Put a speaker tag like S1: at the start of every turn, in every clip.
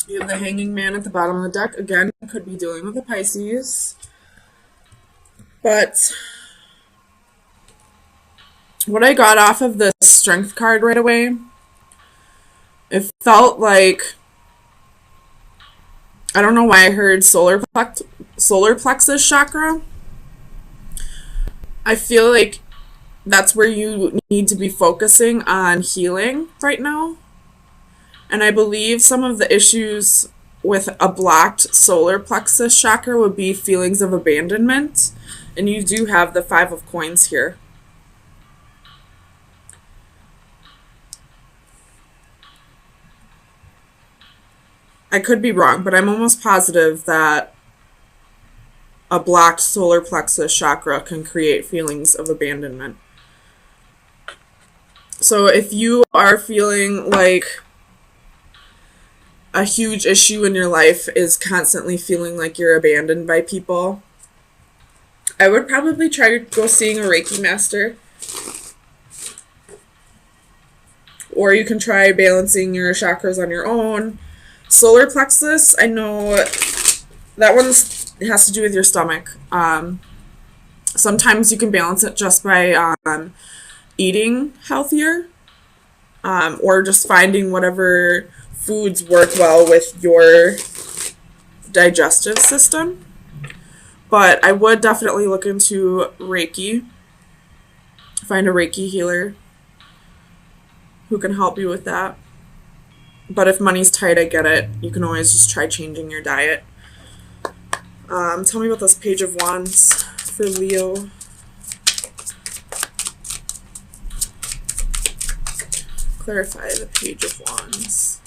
S1: You have the Hanging Man at the bottom of the deck. Again, could be dealing with a Pisces. But what I got off of the Strength card right away, it felt like, I don't know why I heard solar plexus chakra. I feel like that's where you need to be focusing on healing right now. And I believe some of the issues with a blocked solar plexus chakra would be feelings of abandonment. And you do have the Five of Coins here. I could be wrong, but I'm almost positive that a blocked solar plexus chakra can create feelings of abandonment. So if you are feeling like a huge issue in your life is constantly feeling like you're abandoned by people, I would probably try to go seeing a Reiki master. Or you can try balancing your chakras on your own. Solar plexus, I know that one has to do with your stomach. Sometimes you can balance it just by eating healthier, or just finding whatever foods work well with your digestive system. But I would definitely look into Reiki. Find a Reiki healer who can help you with that. But if money's tight, I get it. You can always just try changing your diet. Tell me about this Page of Wands for Leo. Clarify the Page of Wands.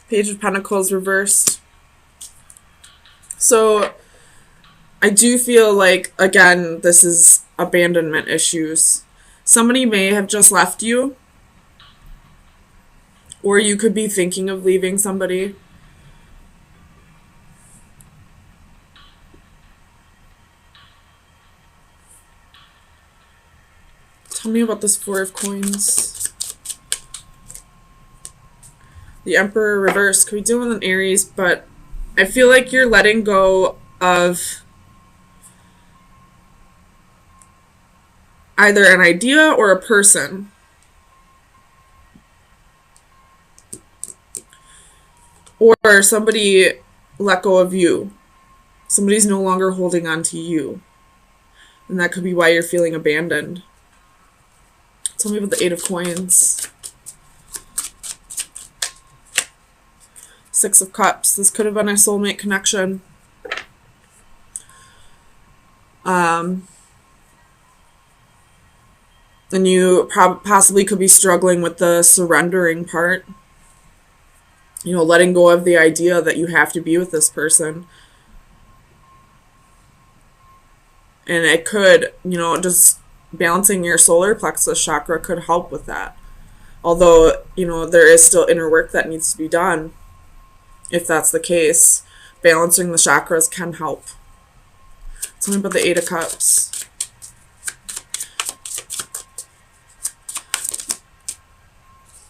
S1: Page of Pentacles reversed. So I do feel like, again, this is abandonment issues. Somebody may have just left you, or you could be thinking of leaving somebody. Tell me about this Four of Coins. The Emperor reversed. Could be dealing with an Aries, but I feel like you're letting go of either an idea or a person. Or somebody let go of you. Somebody's no longer holding on to you. And that could be why you're feeling abandoned. Tell me about the Eight of Coins. Six of Cups. This could have been a soulmate connection. And you possibly could be struggling with the surrendering part. You know, letting go of the idea that you have to be with this person. And it could, you know, just balancing your solar plexus chakra could help with that. Although, you know, there is still inner work that needs to be done. If that's the case, balancing the chakras can help. Tell me about the Eight of Cups.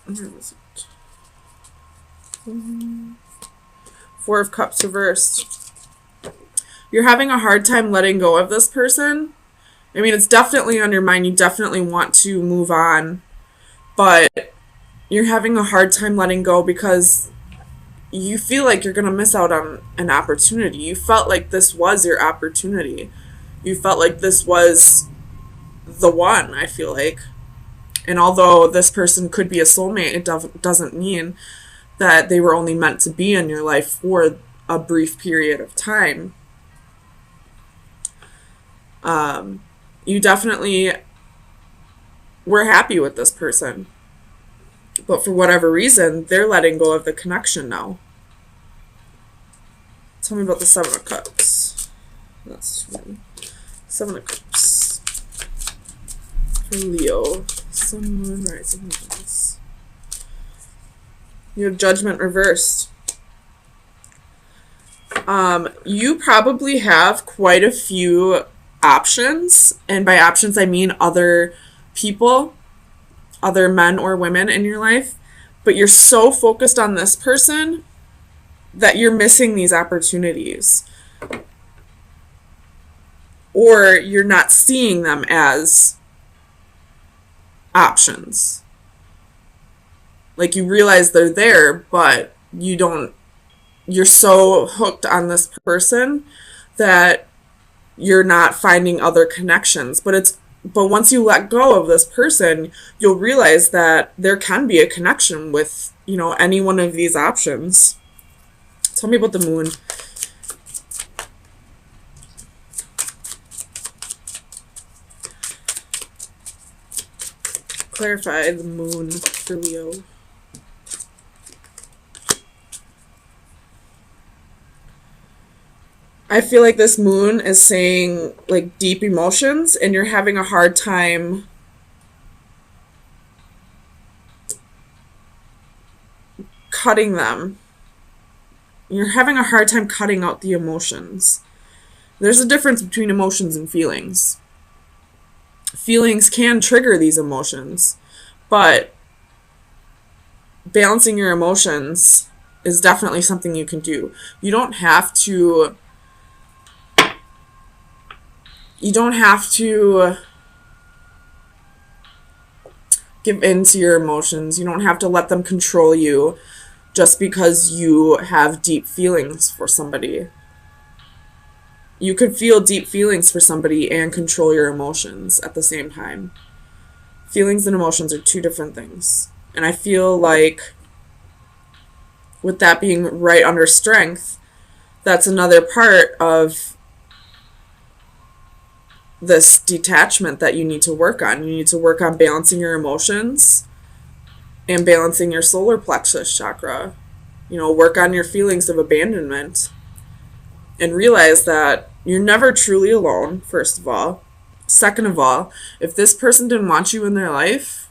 S1: Where was it? Four of Cups reversed. You're having a hard time letting go of this person. I mean, it's definitely on your mind. You definitely want to move on. But you're having a hard time letting go because you feel like you're going to miss out on an opportunity. You felt like this was your opportunity. You felt like this was the one, I feel like. And although this person could be a soulmate, it doesn't mean that they were only meant to be in your life for a brief period of time. You definitely were happy with this person. But for whatever reason, they're letting go of the connection now. Tell me about the Seven of Cups. That's one. Seven of Cups. For Leo. Sun, Moon, Rising, Venus. You have Judgment reversed. You probably have quite a few options. And by options, I mean other people, other men or women in your life. but you're so focused on this person that you're missing these opportunities, or you're not seeing them as options. Like, you realize they're there, but you're so hooked on this person that you're not finding other connections. But once you let go of this person, you'll realize that there can be a connection with, any one of these options. Tell me about the moon. Clarify the moon for Leo. I feel like this moon is saying, like, deep emotions, and you're having a hard time cutting them. You're having a hard time cutting out the emotions. There's a difference between emotions and feelings. Feelings can trigger these emotions, but balancing your emotions is definitely something you can do. You don't have to give in to your emotions. You don't have to let them control you just because you have deep feelings for somebody. You could feel deep feelings for somebody and control your emotions at the same time. Feelings and emotions are two different things. And I feel like with that being right under strength, that's another part of this detachment that you need to work on. You need to work on balancing your emotions and balancing your solar plexus chakra. Work on your feelings of abandonment and realize that you're never truly alone, first of all. Second of all, if this person didn't want you in their life,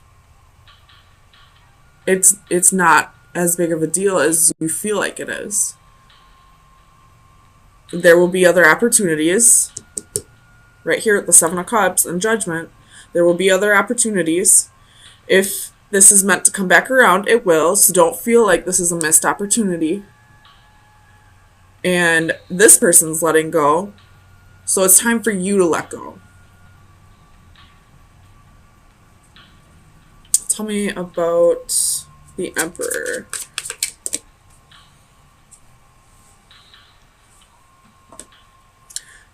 S1: it's not as big of a deal as you feel like it is. There will be other opportunities. Right here at the Seven of Cups and Judgment, there will be other opportunities. If this is meant to come back around, it will. So don't feel like this is a missed opportunity. And this person's letting go. So it's time for you to let go. Tell me about the Emperor.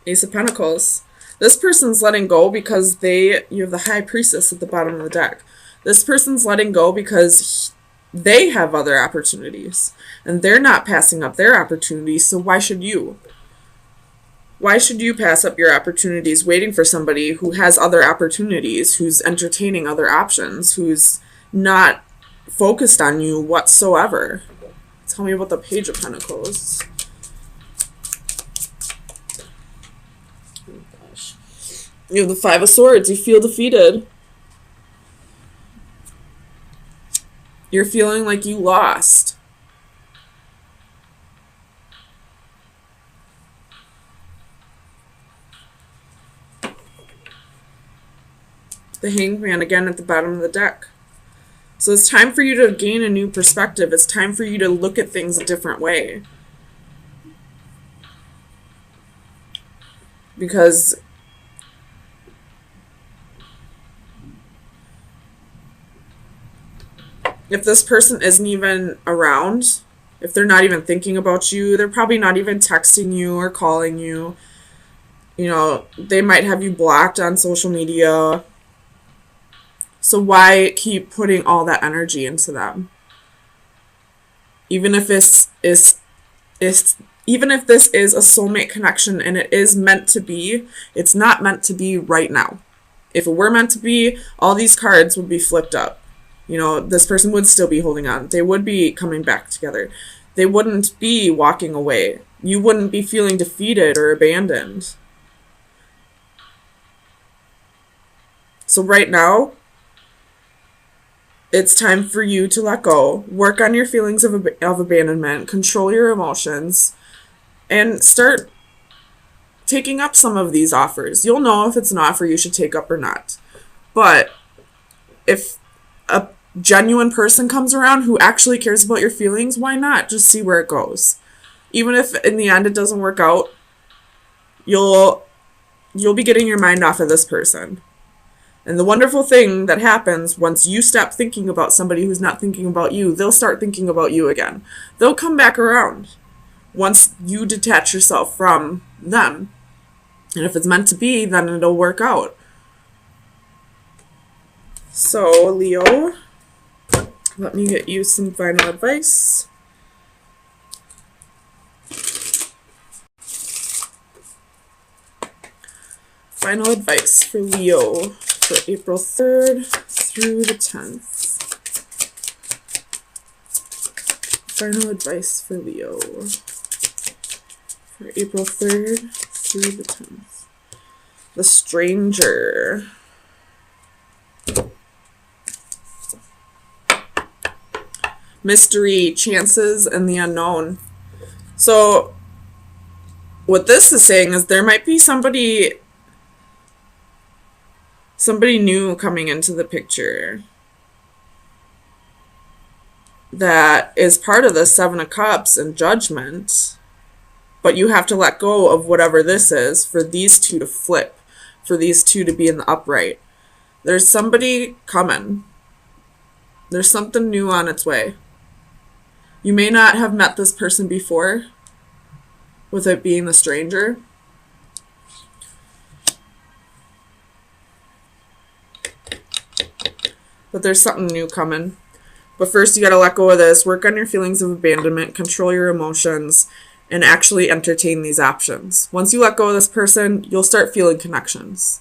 S1: Ace of Pentacles. This person's letting go because you have the High Priestess at the bottom of the deck. This person's letting go because they have other opportunities. And they're not passing up their opportunities, so why should you? Why should you pass up your opportunities waiting for somebody who has other opportunities, who's entertaining other options, who's not focused on you whatsoever? Tell me about the Page of Pentacles. You have the Five of Swords. You feel defeated. You're feeling like you lost. The Hanged Man again at the bottom of the deck. So it's time for you to gain a new perspective. It's time for you to look at things a different way. Because if this person isn't even around, if they're not even thinking about you, they're probably not even texting you or calling you. They might have you blocked on social media. So why keep putting all that energy into them? Even if this is a soulmate connection and it is meant to be, it's not meant to be right now. If it were meant to be, all these cards would be flipped up. This person would still be holding on. They would be coming back together. They wouldn't be walking away. You wouldn't be feeling defeated or abandoned. So right now, it's time for you to let go, work on your feelings of abandonment, control your emotions, and start taking up some of these offers. You'll know if it's an offer you should take up or not. But if genuine person comes around who actually cares about your feelings, why not just see where it goes? Even if in the end it doesn't work out, you'll be getting your mind off of this person. And the wonderful thing that happens once you stop thinking about somebody who's not thinking about you, they'll start thinking about you again. They'll come back around once you detach yourself from them. And if it's meant to be, then it'll work out. So, Leo, let me get you some final advice. Final advice for Leo for April 3rd through the 10th. Final advice for Leo for April 3rd through the 10th. The Stranger. Mystery, chances, and the unknown. So, what this is saying is there might be somebody new coming into the picture that is part of the Seven of Cups and Judgment, but you have to let go of whatever this is for these two to flip, for these two to be in the upright. There's somebody coming. There's something new on its way. You may not have met this person before, with it being the Stranger. But there's something new coming. But first you gotta let go of this, work on your feelings of abandonment, control your emotions, and actually entertain these options. Once you let go of this person, you'll start feeling connections.